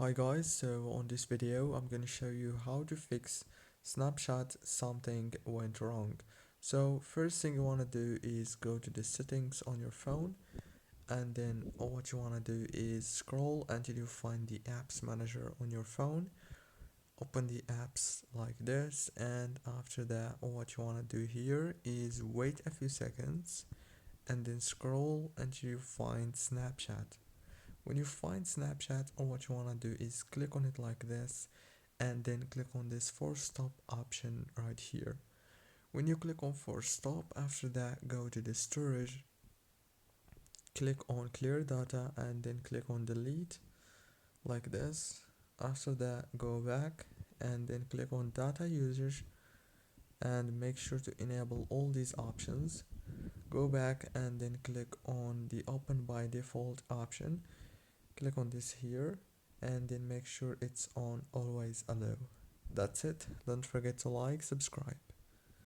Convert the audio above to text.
Hi guys, so on this video I'm going to show you how to fix Snapchat something went wrong. So first thing you want to do is go to the settings on your phone, and then what you want to do is scroll until you find the apps manager on your phone. Open the apps like this, and after that what you want to do here is wait a few seconds and then scroll until you find Snapchat. When you find Snapchat, all what you want to do is click on it like this and then click on this force stop option right here. When you click on force stop, after that go to the storage, click on clear data and then click on delete like this. After that go back and then click on data users and make sure to enable all these options. Go back and then click on the open by default option. Click on this here and then make sure it's on always allow. That's it. Don't forget to like, subscribe.